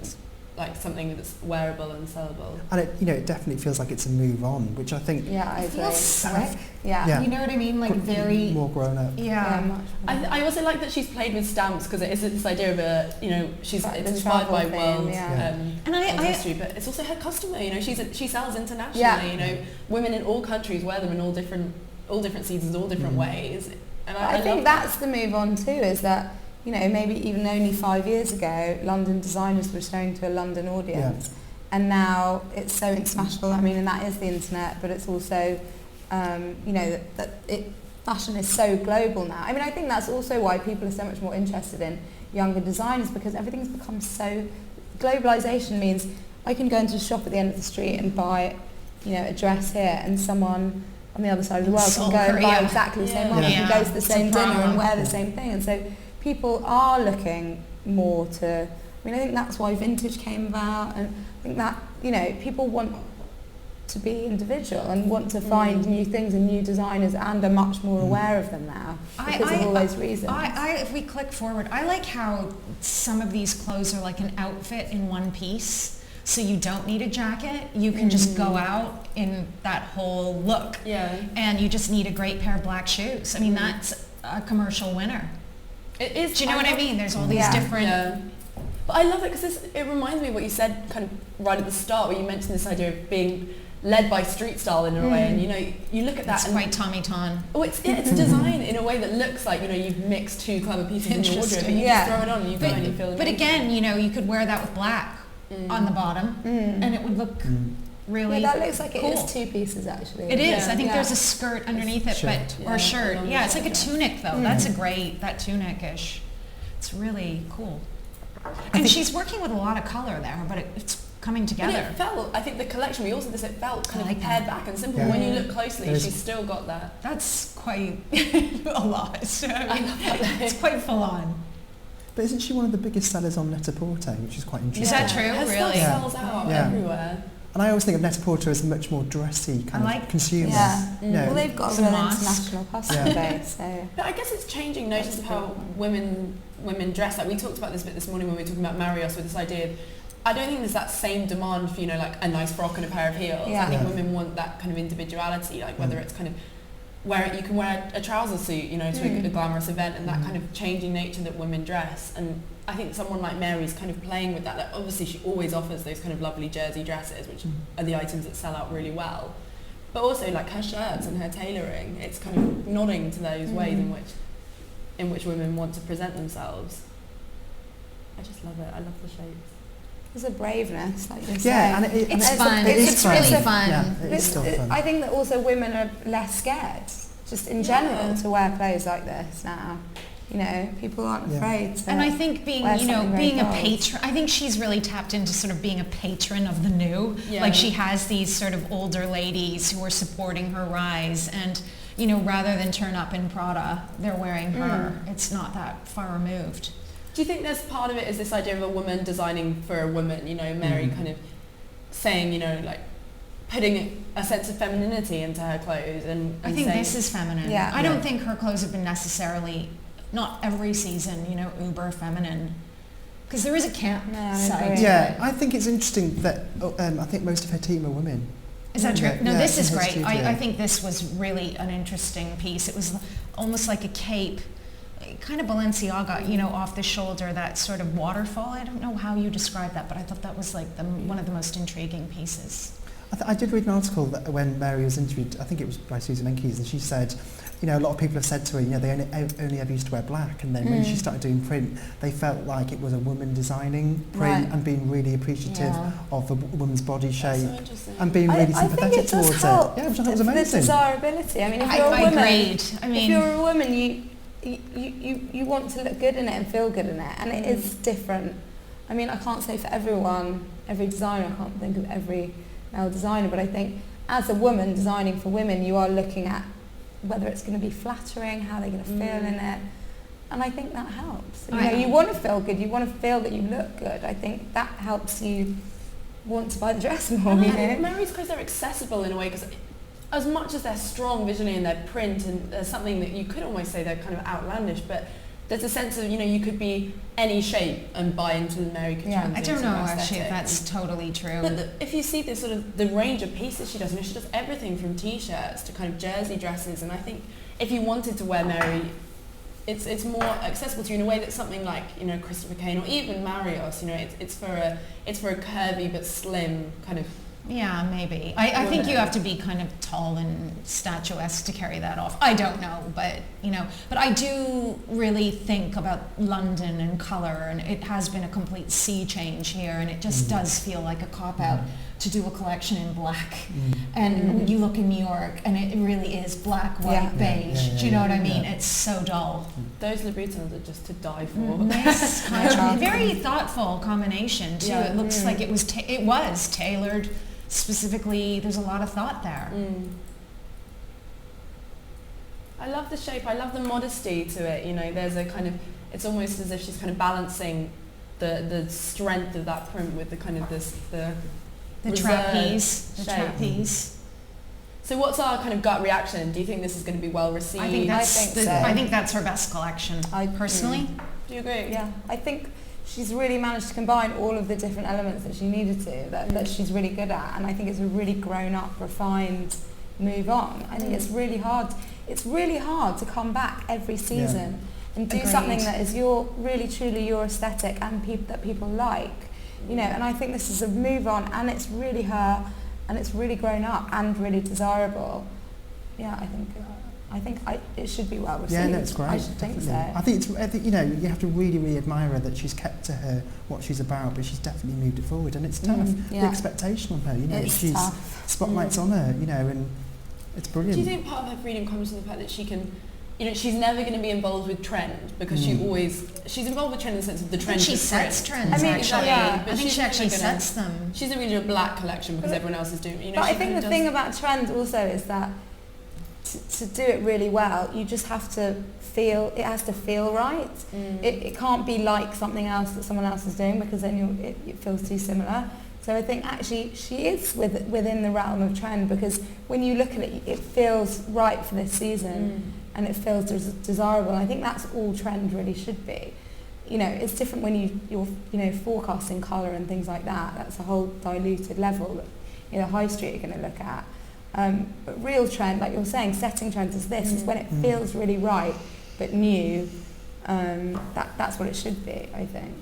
something that's wearable and sellable. And it definitely feels like it's a move on, which I think... Yeah, I agree. It feels slick. Yeah. You know what I mean? Very... More grown up. Yeah. I also like that she's played with stamps, because it is this idea of it's inspired by world history, but it's also her customer, she sells internationally, women in all countries wear them in all different seasons, all different ways. And I think that's the move on too, is that maybe even only 5 years ago, London designers were showing to a London audience, and now it's so international. I mean, and that is the internet, but it's also, fashion is so global now. I mean, I think that's also why people are so much more interested in younger designers, because everything's become so... Globalization means I can go into a shop at the end of the street and buy, a dress here, and someone on the other side of the world can go and buy exactly the same one, and go to the same dinner and wear the same thing. And so people are looking more to... I think that's why vintage came about, and I think that, people want to be individual and want to find new things and new designers, and are much more aware of them now because of all those reasons. If we click forward, I like how some of these clothes are like an outfit in one piece, so you don't need a jacket. You can just go out in that whole look, and you just need a great pair of black shoes. I mean, that's a commercial winner. It is. Do you know what I mean? There's all these different... But I love it because it reminds me of what you said kind of right at the start, where you mentioned this idea of being led by street style in a way, and you look at that. It's quite Tommy Ton. Oh, it's design in a way that looks like you've mixed two clever pieces in your wardrobe, and you just throw it on and you go and you feel amazing. But again, you could wear that with black on the bottom, and it would look really that looks like cool. It is two pieces actually. It is. I think there's a skirt underneath it, or a shirt. Yeah, it's like a tunic though. That's that tunic-ish. It's really cool. And she's working with a lot of color there, but it's coming together. But it felt, I think the collection, we also it felt kind of pared back and simple. When you look closely, she's still got that. That's quite a lot. So, I love that. It's quite full on. But isn't she one of the biggest sellers on Net-a-Porter, which is quite interesting? Is that true? Her really? stuff sells out everywhere. And I always think of Net-a-Porter as a much more dressy kind of consumer. Yeah. You know, well, they've got a real international customer base. So. But I guess it's changing notice of how women dress. Like we talked about this a bit this morning when we were talking about Marios, with this idea of, I don't think there's that same demand for, you know, like a nice frock and a pair of heels. I think women want that kind of individuality, like whether it's kind of you can wear a trouser suit, you know, to a glamorous event, and that kind of changing nature that women dress. And I think someone like Mary's kind of playing with that. Like obviously she always offers those kind of lovely jersey dresses, which are the items that sell out really well. But also like her shirts and her tailoring, it's kind of nodding to those ways in which women want to present themselves. I just love it. I love the shapes. There's a braveness, like you're saying. Yeah, and it's fun. It's really fun. Yeah, it's still fun. I think that also women are less scared, just in general, to wear clothes like this now. You know, people aren't afraid to. And I think being a patron, I think she's really tapped into sort of being a patron of the new. Yeah. Like she has these sort of older ladies who are supporting her rise, and you know, rather than turn up in Prada, they're wearing her. It's not that far removed. Do you think there's part of it is this idea of a woman designing for a woman, you know, Mary kind of saying, you know, like putting a sense of femininity into her clothes and I think saying, this is feminine. Yeah. I don't think her clothes have been necessarily, not every season, you know, uber feminine. Because there is a camp side. Yeah, I think it's interesting that I think most of her team are women. Is that true? No, this is great. I think this was really an interesting piece. It was almost like a cape, kind of Balenciaga, you know, off the shoulder, that sort of waterfall. I don't know how you describe that, but I thought that was like one of the most intriguing pieces. I did read an article that when Mary was interviewed, I think it was by Susan Enkeys, and she said, you know, a lot of people have said to her, you know, they only ever used to wear black, and then when she started doing print, they felt like it was a woman designing print and being really appreciative of a woman's body shape and being really sympathetic towards it. Yeah, which I thought was amazing. The desirability. I mean, if you're a woman, if you're a woman, you want to look good in it and feel good in it, and it is different. I mean, I can't say for everyone, every designer, I can't think of every male designer, but I think as a woman designing for women, you are looking at whether it's going to be flattering, how they're going to feel in it, and I think that helps. You know, you want to feel good, you want to feel that you look good. I think that helps you want to buy the dress more. And I think Mary's clothes are accessible in a way, because as much as they're strong visually in their print, and there's something that you could almost say they're kind of outlandish, but there's a sense of, you know, you could be any shape and buy into the Mary Katrantzou. Yeah, I don't know actually if that's totally true. But if you see this sort of the range of pieces she does, you know, she does everything from t-shirts to kind of jersey dresses, and I think if you wanted to wear Mary, it's more accessible to you in a way that something like, you know, Christopher Kane or even Marios, you know, it's for a curvy but slim kind of. Yeah, maybe. I think you have to be kind of tall and statuesque to carry that off. I don't know, but you know, but I do really think about London and colour, and it has been a complete sea change here, and it just does feel like a cop-out to do a collection in black. And you look in New York, and it really is black, white, beige. Do you know what I mean? It's so dull. Those Louboutins are just to die for. Nice, very thoughtful combination too. It looks like it was tailored specifically. There's a lot of thought there. I love the shape. I love the modesty to it. You know, there's a kind of, it's almost as if she's kind of balancing the strength of that print with the kind of the trapeze. So what's our kind of gut reaction? Do you think this is going to be well received? I think that's her best collection. I personally. Do you agree? Yeah, I think she's really managed to combine all of the different elements that she needed to, that she's really good at, and I think it's a really grown-up, refined move on. I think it's really hard. It's really hard to come back every season and do something that is really truly your aesthetic and that people like, you know. And I think this is a move on, and it's really her, and it's really grown up and really desirable. Yeah, I think it should be well received. Yeah, no, it's great. I should think so. I think you know, you have to really, really admire her that she's kept to her what she's about, but she's definitely moved it forward, and it's tough. The expectation on her, you know, it's she's tough. Spotlight's on her, you know, and it's brilliant. Do you think part of her freedom comes from the fact that she can, you know, she's never going to be involved with trend, because she's involved with trend in the sense of the trend. She sets trends. I mean, actually, but I think she actually sets them. She's not going to do a black collection because everyone else is doing. You know, but I think the thing about trend also is that to do it really well, you just have to feel. It has to feel right. It can't be like something else that someone else is doing, because then it feels too similar. So I think actually she is within the realm of trend, because when you look at it, it feels right for this season and it feels desirable. And I think that's all trend really should be. You know, it's different when you're forecasting colour and things like that. That's a whole diluted level that, you know, high street are going to look at. But real trend, like you're saying, setting trends is this, is when it feels really right but new. That's what it should be, I think.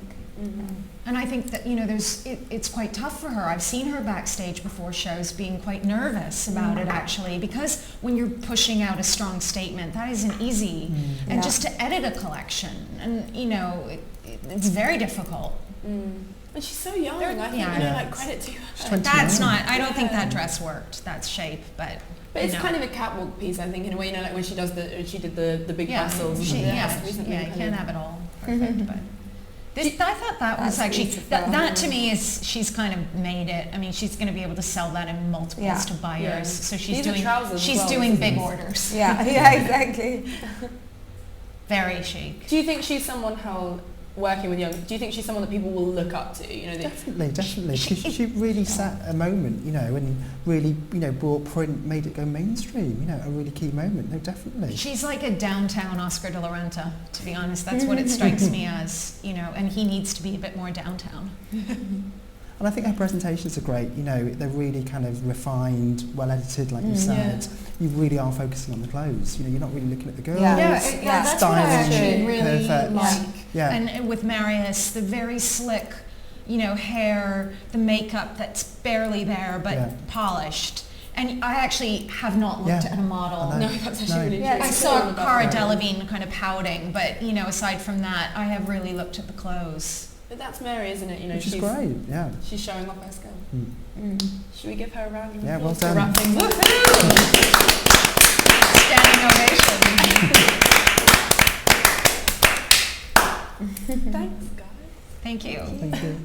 And I think that, you know, it's quite tough for her. I've seen her backstage before shows being quite nervous about it, actually, because when you're pushing out a strong statement, that isn't easy. And just to edit a collection, and, you know, it's very difficult. And she's so young. I think, you know, like, credit to her. That's not, I don't think that dress worked, that shape, but it's kind of a catwalk piece, I think, in a way, you know, like when she did the big bustles. You can't have it all perfect, but I thought that was actually, that to me is, she's kind of made it. I mean, she's going to be able to sell that in multiples to buyers. So she's doing big orders. Yeah, exactly. Very chic. Do you think she's someone working with young, do you think she's someone that people will look up to? You know, definitely. She really set a moment, you know, and really, you know, brought print, made it go mainstream, you know, a really key moment. No, definitely. She's like a downtown Oscar de la Renta, to be honest. That's what it strikes me as, you know, and he needs to be a bit more downtown. And I think her presentations are great, you know, they're really kind of refined, well edited, like you said. You really are focusing on the clothes, you know, you're not really looking at the girls. That's what I actually really like. And with Marius, the very slick, you know, hair, the makeup that's barely there but polished. And I actually have not looked at a model. No, that's actually really true. I saw Cara Delevingne kind of pouting, but, you know, aside from that, I have really looked at the clothes. But that's Mary, isn't it? You know, she's great, She's showing off her skill. Should we give her a round of applause? Yeah, well done. To wrap things up? Standing ovation. Thanks, guys. Thank you. Thank you.